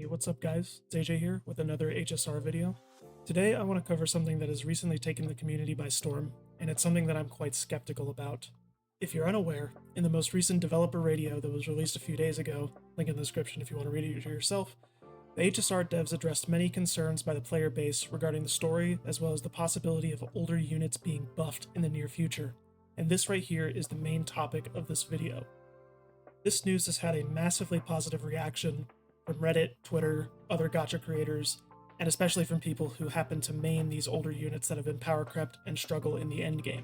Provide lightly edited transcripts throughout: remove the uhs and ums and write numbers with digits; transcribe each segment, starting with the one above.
Hey, what's up guys? It's AJ here with another HSR video. Today I want to cover something that has recently taken the community by storm, and it's something that I'm quite skeptical about. If you're unaware, in the most recent developer radio that was released a few days ago, link in the description if you want to read it yourself, the HSR devs addressed many concerns by the player base regarding the story as well as the possibility of older units being buffed in the near future, and this right here is the main topic of this video. This news has had a massively positive reaction from Reddit, Twitter, other gacha creators, and especially from people who happen to main these older units that have been power crept and struggle in the endgame.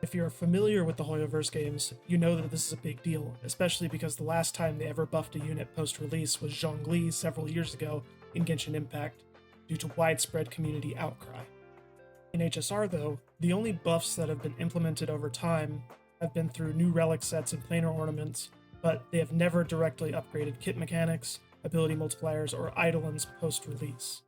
If you're familiar with the Hoyoverse games, you know that this is a big deal, especially because the last time they ever buffed a unit post-release was Zhongli several years ago in Genshin Impact, due to widespread community outcry. In HSR though, the only buffs that have been implemented over time have been through new relic sets and planar ornaments, but they have never directly upgraded kit mechanics, ability multipliers, or eidolons post-release.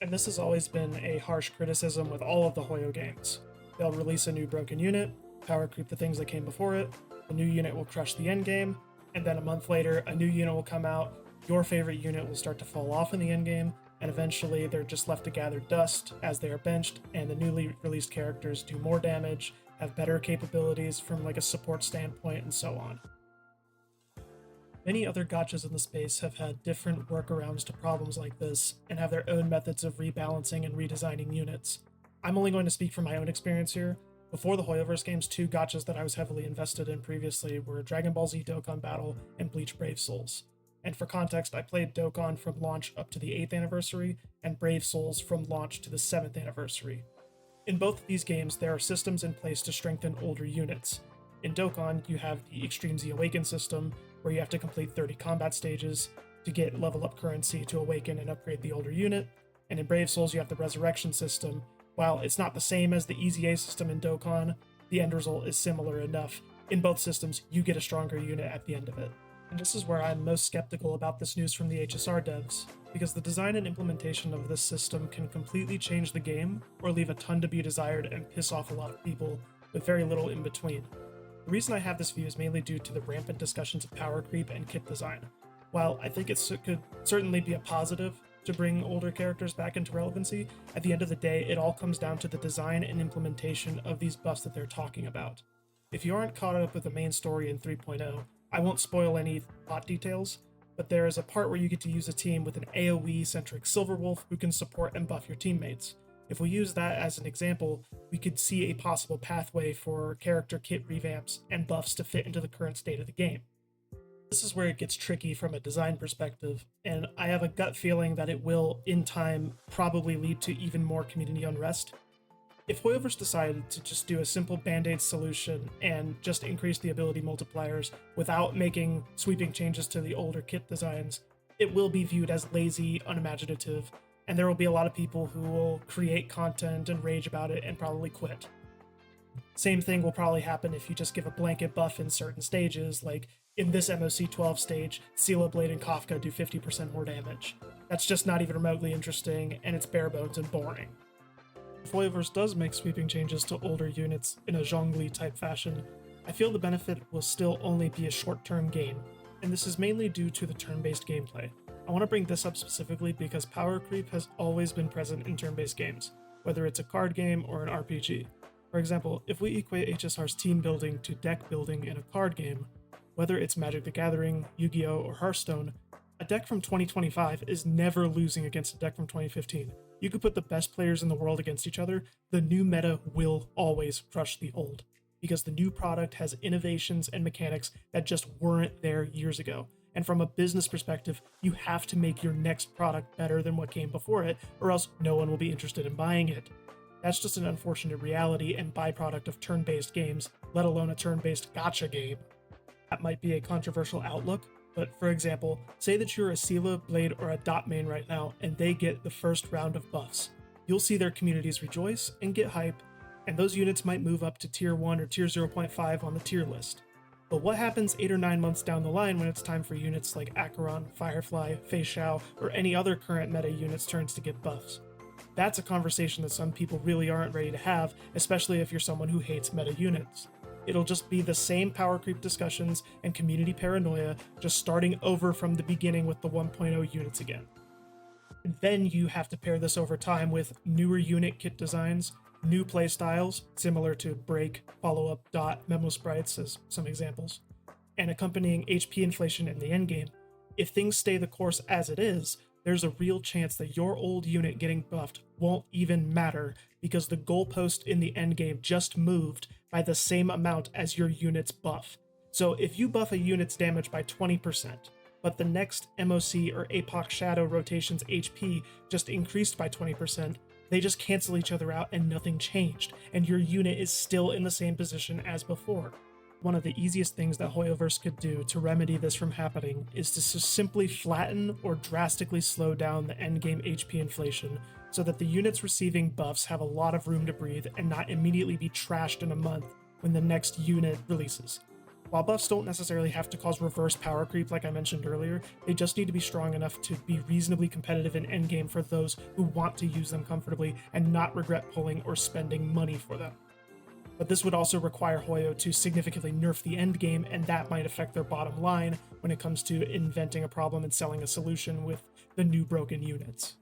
And this has always been a harsh criticism with all of the Hoyo games. They'll release a new broken unit, power creep the things that came before it, the new unit will crush the endgame, and then a month later a new unit will come out, your favorite unit will start to fall off in the endgame, and eventually they're just left to gather dust as they are benched, and the newly released characters do more damage, have better capabilities from like a support standpoint, and so on. Many other gachas in the space have had different workarounds to problems like this, and have their own methods of rebalancing and redesigning units. I'm only going to speak from my own experience here. Before the Hoyoverse games, two gachas that I was heavily invested in previously were Dragon Ball Z Dokkan Battle and Bleach Brave Souls. And for context, I played Dokkan from launch up to the 8th anniversary, and Brave Souls from launch to the 7th anniversary. In both of these games, there are systems in place to strengthen older units. In Dokkan, you have the Extreme Z Awaken system, where you have to complete 30 combat stages to get level up currency to awaken and upgrade the older unit, and in Brave Souls you have the Resurrection system. While it's not the same as the Easy A system in Dokkan, the end result is similar enough. In both systems, you get a stronger unit at the end of it. And this is where I'm most skeptical about this news from the HSR devs, because the design and implementation of this system can completely change the game, or leave a ton to be desired and piss off a lot of people, with very little in between. The reason I have this view is mainly due to the rampant discussions of power creep and kit design. While I think it could certainly be a positive to bring older characters back into relevancy, at the end of the day, it all comes down to the design and implementation of these buffs that they're talking about. If you aren't caught up with the main story in 3.0, I won't spoil any plot details, but there is a part where you get to use a team with an AoE-centric Silverwolf who can support and buff your teammates. If we use that as an example, we could see a possible pathway for character kit revamps and buffs to fit into the current state of the game. This is where it gets tricky from a design perspective, and I have a gut feeling that it will, in time, probably lead to even more community unrest. If Hoyoverse decided to just do a simple band-aid solution and just increase the ability multipliers without making sweeping changes to the older kit designs, it will be viewed as lazy, unimaginative, and there will be a lot of people who will create content and rage about it and probably quit. Same thing will probably happen if you just give a blanket buff in certain stages, like in this MOC 12 stage, Sela Blade and Kafka do 50% more damage. That's just not even remotely interesting, and it's bare bones and boring. If Hoyoverse does make sweeping changes to older units in a Zhongli type fashion, I feel the benefit will still only be a short-term gain, and this is mainly due to the turn-based gameplay. I want to bring this up specifically because power creep has always been present in turn-based games, whether it's a card game or an RPG. For example, if we equate HSR's team building to deck building in a card game, whether it's Magic the Gathering, Yu-Gi-Oh, or Hearthstone, a deck from 2025 is never losing against a deck from 2015. You could put the best players in the world against each other, the new meta will always crush the old, because the new product has innovations and mechanics that just weren't there years ago. And from a business perspective, you have to make your next product better than what came before it, or else no one will be interested in buying it. That's just an unfortunate reality and byproduct of turn-based games, let alone a turn-based gacha game. That might be a controversial outlook, but for example, say that you're a Sela, Blade, or a Dot main right now, and they get the first round of buffs. You'll see their communities rejoice and get hype, and those units might move up to tier 1 or tier 0.5 on the tier list. But what happens 8 or 9 months down the line when it's time for units like Acheron, Firefly, Fei Xiao, or any other current meta units' turns to get buffs? That's a conversation that some people really aren't ready to have, especially if you're someone who hates meta units. It'll just be the same power creep discussions and community paranoia, just starting over from the beginning with the 1.0 units again. Then you have to pair this over time with newer unit kit designs, new playstyles, similar to Break, Follow Up, Dot, Memo Sprites as some examples, and accompanying HP inflation in the endgame. If things stay the course as it is, there's a real chance that your old unit getting buffed won't even matter because the goalpost in the endgame just moved by the same amount as your unit's buff. So if you buff a unit's damage by 20%, but the next MOC or APOC Shadow rotation's HP just increased by 20%, they just cancel each other out and nothing changed, and your unit is still in the same position as before. One of the easiest things that Hoyoverse could do to remedy this from happening is to simply flatten or drastically slow down the endgame HP inflation so that the units receiving buffs have a lot of room to breathe and not immediately be trashed in a month when the next unit releases. While buffs don't necessarily have to cause reverse power creep like I mentioned earlier, they just need to be strong enough to be reasonably competitive in endgame for those who want to use them comfortably and not regret pulling or spending money for them. But this would also require Hoyo to significantly nerf the endgame, and that might affect their bottom line when it comes to inventing a problem and selling a solution with the new broken units.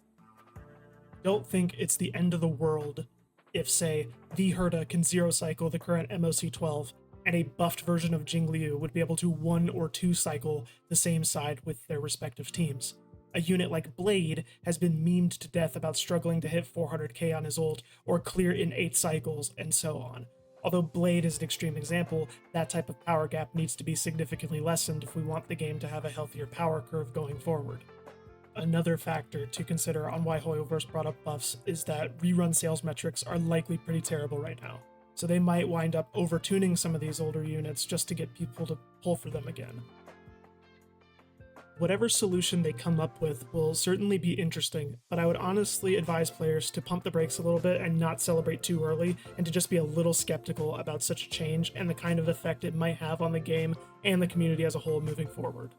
Don't think it's the end of the world if, say, the Herda can zero cycle the current MOC 12, and a buffed version of Jingliu would be able to 1 or 2 cycle the same side with their respective teams. A unit like Blade has been memed to death about struggling to hit 400k on his ult or clear in 8 cycles, and so on. Although Blade is an extreme example, that type of power gap needs to be significantly lessened if we want the game to have a healthier power curve going forward. Another factor to consider on why Hoyoverse brought up buffs is that rerun sales metrics are likely pretty terrible right now, so they might wind up overtuning some of these older units just to get people to pull for them again. Whatever solution they come up with will certainly be interesting, but I would honestly advise players to pump the brakes a little bit and not celebrate too early, and to just be a little skeptical about such a change and the kind of effect it might have on the game and the community as a whole moving forward.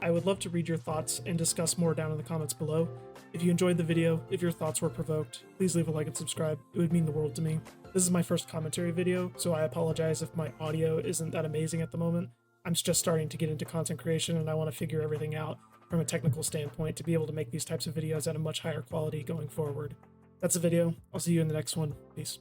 I would love to read your thoughts and discuss more down in the comments below. If you enjoyed the video, if your thoughts were provoked, please leave a like and subscribe. It would mean the world to me. This is my first commentary video, so I apologize if my audio isn't that amazing at the moment. I'm just starting to get into content creation and I want to figure everything out from a technical standpoint to be able to make these types of videos at a much higher quality going forward. That's the video. I'll see you in the next one. Peace.